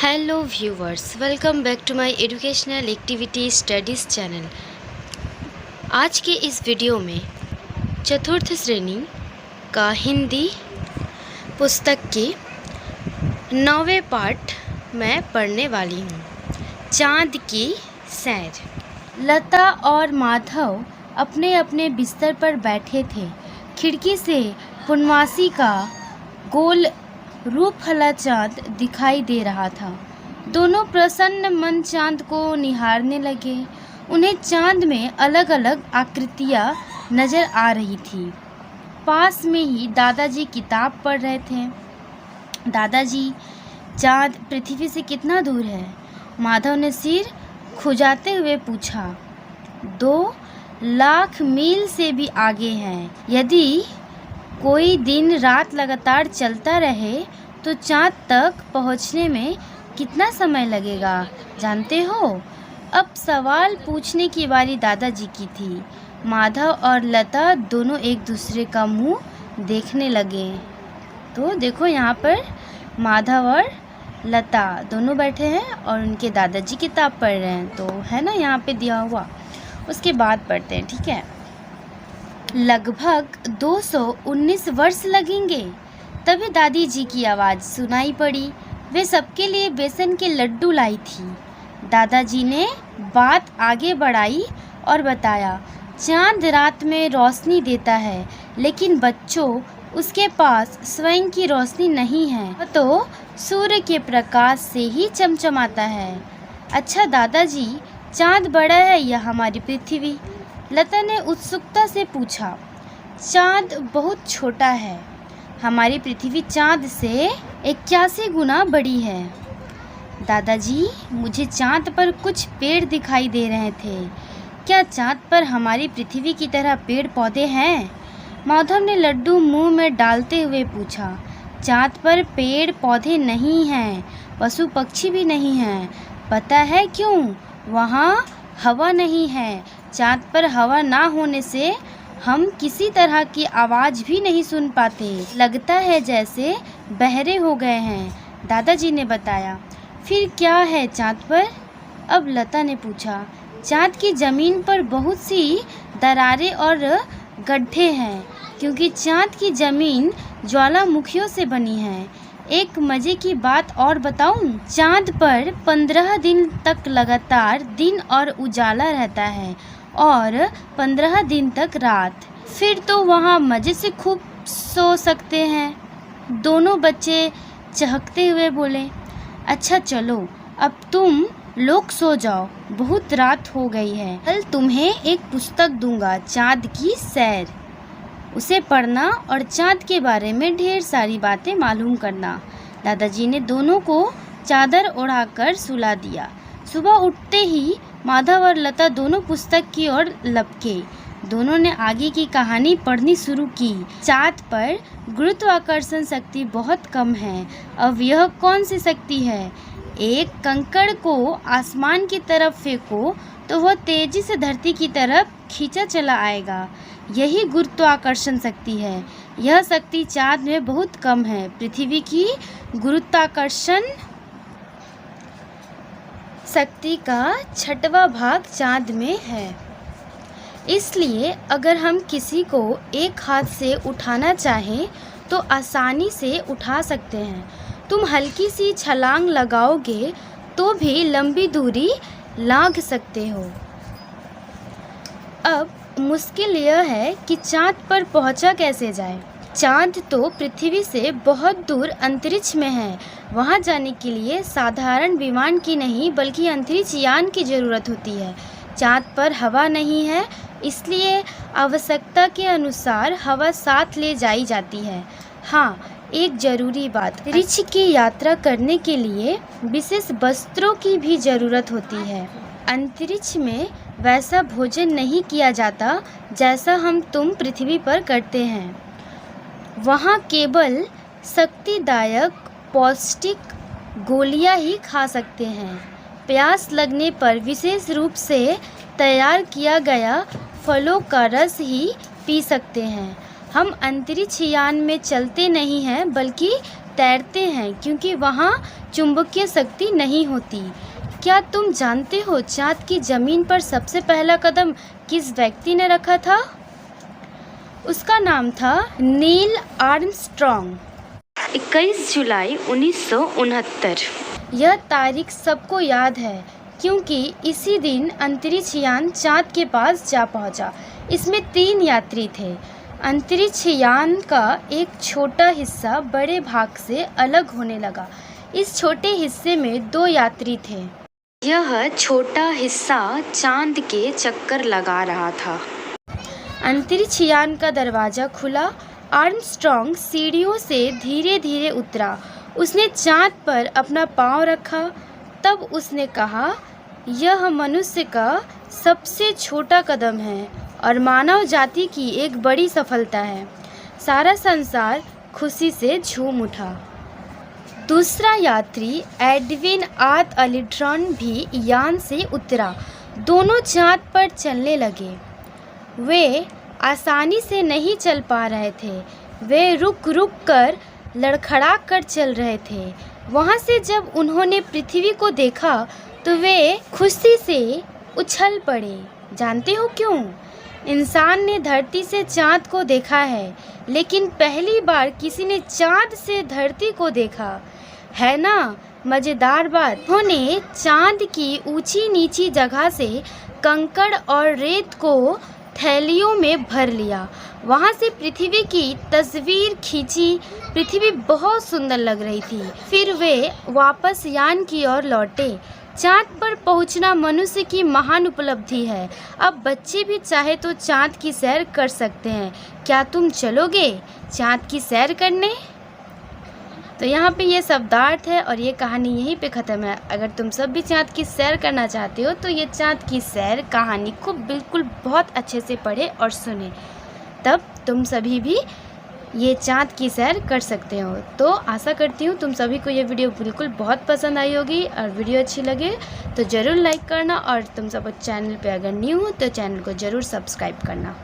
Hello viewers, welcome back to my educational activity studies channel. आज के इस video में चतुर्थ श्रेणी का हिंदी पुस्तक के 9वें पाठ मैं पढ़ने वाली हूँ, चाँद की सैर। लता और माधव अपने अपने बिस्तर पर बैठे थे। खिड़की से पूर्णमासी का गोल रूपहला चाँद दिखाई दे रहा था। दोनों प्रसन्न मन चाँद को निहारने लगे। उन्हें चाँद में अलग अलग आकृतियाँ नजर आ रही थी। पास में ही दादाजी किताब पढ़ रहे थे। दादाजी, चाँद पृथ्वी से कितना दूर है? माधव ने सिर खुजाते हुए पूछा। 2 लाख मील से भी आगे है। यदि कोई दिन रात लगातार चलता रहे तो चाँद तक पहुँचने में कितना समय लगेगा, जानते हो? अब सवाल पूछने की बारी दादाजी की थी। माधव और लता दोनों एक दूसरे का मुंह देखने लगे। तो देखो, यहाँ पर माधव और लता दोनों बैठे हैं और उनके दादाजी किताब पढ़ रहे हैं। तो है ना, यहाँ पे दिया हुआ। उसके बाद पढ़ते हैं, ठीक है। लगभग 219 वर्ष लगेंगे। तभी दादी जी की आवाज़ सुनाई पड़ी। वे सबके लिए बेसन के लड्डू लाई थी। दादाजी ने बात आगे बढ़ाई और बताया, चाँद रात में रोशनी देता है, लेकिन बच्चों, उसके पास स्वयं की रोशनी नहीं है। वह तो सूर्य के प्रकाश से ही चमचमाता है। अच्छा दादाजी, चाँद बड़ा है या हमारी पृथ्वी? लता ने उत्सुकता से पूछा। चाँद बहुत छोटा है। हमारी पृथ्वी चाँद से 81 गुना बड़ी है। दादाजी, मुझे चाँद पर कुछ पेड़ दिखाई दे रहे थे। क्या चाँद पर हमारी पृथ्वी की तरह पेड़ पौधे हैं? माधव ने लड्डू मुंह में डालते हुए पूछा। चाँद पर पेड़ पौधे नहीं हैं, पशु पक्षी भी नहीं हैं। पता है क्यों? वहाँ हवा नहीं है। चाँद पर हवा ना होने से हम किसी तरह की आवाज़ भी नहीं सुन पाते। लगता है जैसे बहरे हो गए हैं, दादाजी ने बताया। फिर क्या है चाँद पर? अब लता ने पूछा। चाँद की ज़मीन पर बहुत सी दरारें और गड्ढे हैं, क्योंकि चाँद की ज़मीन ज्वालामुखियों से बनी है। एक मज़े की बात और बताऊं? चाँद पर 15 दिन तक लगातार दिन और उजाला रहता है और 15 दिन तक रात। फिर तो वहाँ मज़े से खूब सो सकते हैं। दोनों बच्चे चहकते हुए बोले। अच्छा चलो, अब तुम लोग सो जाओ, बहुत रात हो गई है। कल तुम्हें एक पुस्तक दूंगा, चाँद की सैर। उसे पढ़ना और चाँद के बारे में ढेर सारी बातें मालूम करना। दादाजी ने दोनों को चादर ओढ़ाकर सुला दिया। सुबह उठते ही माधव और लता दोनों पुस्तक की ओर लपके। दोनों ने आगे की कहानी पढ़नी शुरू की। चाँद पर गुरुत्वाकर्षण शक्ति बहुत कम है। अब यह कौन सी शक्ति है? एक कंकड़ को आसमान की तरफ फेंको तो वह तेजी से धरती की तरफ खींचा चला आएगा। यही गुरुत्वाकर्षण शक्ति है। यह शक्ति चाँद में बहुत कम है। पृथ्वी की गुरुत्वाकर्षण शक्ति का 6वां भाग चाँद में है। इसलिए अगर हम किसी को एक हाथ से उठाना चाहें तो आसानी से उठा सकते हैं। तुम हल्की सी छलांग लगाओगे तो भी लंबी दूरी लांघ सकते हो। अब मुश्किल यह है कि चाँद पर पहुँचा कैसे जाए। चाँद तो पृथ्वी से बहुत दूर अंतरिक्ष में है। वहाँ जाने के लिए साधारण विमान की नहीं बल्कि अंतरिक्ष यान की ज़रूरत होती है। चाँद पर हवा नहीं है, इसलिए आवश्यकता के अनुसार हवा साथ ले जाई जाती है। हाँ, एक ज़रूरी बात, अंतरिक्ष की यात्रा करने के लिए विशेष वस्त्रों की भी ज़रूरत होती है। अंतरिक्ष में वैसा भोजन नहीं किया जाता जैसा हम तुम पृथ्वी पर करते हैं। वहाँ केवल शक्तिदायक पौष्टिक गोलियाँ ही खा सकते हैं। प्यास लगने पर विशेष रूप से तैयार किया गया फलों का रस ही पी सकते हैं। हम अंतरिक्ष यान में चलते नहीं हैं बल्कि तैरते हैं क्योंकि वहाँ चुंबकीय शक्ति नहीं होती। क्या तुम जानते हो चाँद की ज़मीन पर सबसे पहला कदम किस व्यक्ति ने रखा था? उसका नाम था नील आर्मस्ट्रॉन्ग। 21 जुलाई 1969। यह तारीख सबको याद है क्योंकि इसी दिन अंतरिक्ष यान चाँद के पास जा पहुंचा। इसमें 3 यात्री थे। अंतरिक्ष यान का एक छोटा हिस्सा बड़े भाग से अलग होने लगा। इस छोटे हिस्से में 2 यात्री थे। यह छोटा हिस्सा चाँद के चक्कर लगा रहा था। अंतरिक्ष यान का दरवाज़ा खुला। आर्मस्ट्रॉन्ग सीढ़ियों से धीरे धीरे उतरा। उसने चाँद पर अपना पाँव रखा। तब उसने कहा, यह मनुष्य का सबसे छोटा कदम है और मानव जाति की एक बड़ी सफलता है। सारा संसार खुशी से झूम उठा। दूसरा यात्री एडविन आद अलिट्रॉन भी यान से उतरा। दोनों चाँद पर चलने लगे। वे आसानी से नहीं चल पा रहे थे। वे रुक रुक कर लड़खड़ा कर चल रहे थे। वहाँ से जब उन्होंने पृथ्वी को देखा तो वे खुशी से उछल पड़े। जानते हो क्यों? इंसान ने धरती से चाँद को देखा है, लेकिन पहली बार किसी ने चाँद से धरती को देखा है ना। मज़ेदार बात, उन्होंने चाँद की ऊंची नीची जगह से कंकड़ और रेत को थैलियों में भर लिया। वहाँ से पृथ्वी की तस्वीर खींची। पृथ्वी बहुत सुंदर लग रही थी। फिर वे वापस यान की ओर लौटे। चाँद पर पहुँचना मनुष्य की महान उपलब्धि है। अब बच्चे भी चाहे तो चाँद की सैर कर सकते हैं। क्या तुम चलोगे चाँद की सैर करने? तो यहाँ पे ये शब्दार्थ है और ये कहानी यहीं पे ख़त्म है। अगर तुम सब भी चाँद की सैर करना चाहते हो तो ये चाँद की सैर कहानी को बिल्कुल बहुत अच्छे से पढ़े और सुने, तब तुम सभी भी ये चाँद की सैर कर सकते हो। तो आशा करती हूँ तुम सभी को ये वीडियो बिल्कुल बहुत पसंद आई होगी, और वीडियो अच्छी लगे तो ज़रूर लाइक करना, और तुम सब चैनल पे अगर न्यू हो तो चैनल को ज़रूर सब्सक्राइब करना।